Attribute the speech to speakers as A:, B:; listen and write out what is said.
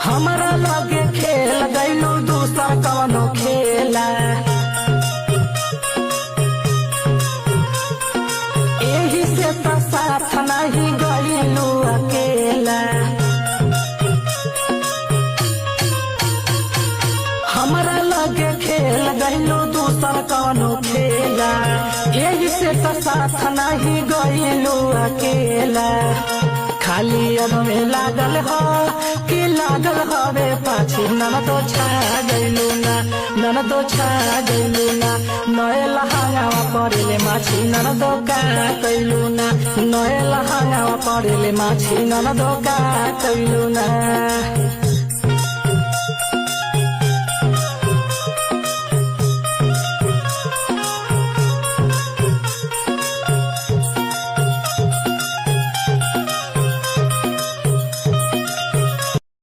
A: हमारा लगे खेल गईलू दूसरा कवनो खेला एही से तो साथ नहीं गईलू अकेला। हमारा लगे खेल गईलू दूसरा कवनो खेला एही से तो साथ नहीं गईलू अकेला। खाली अब में लागल हो कि लागल हवे पाछी नन तो छा गईलू ना नन तो छा गईलू ना नए लहांगावा पड़ेले माछी नन तो का कैलू ना नए लहांगावा पड़ेले माछी नन तो का कैलू ना।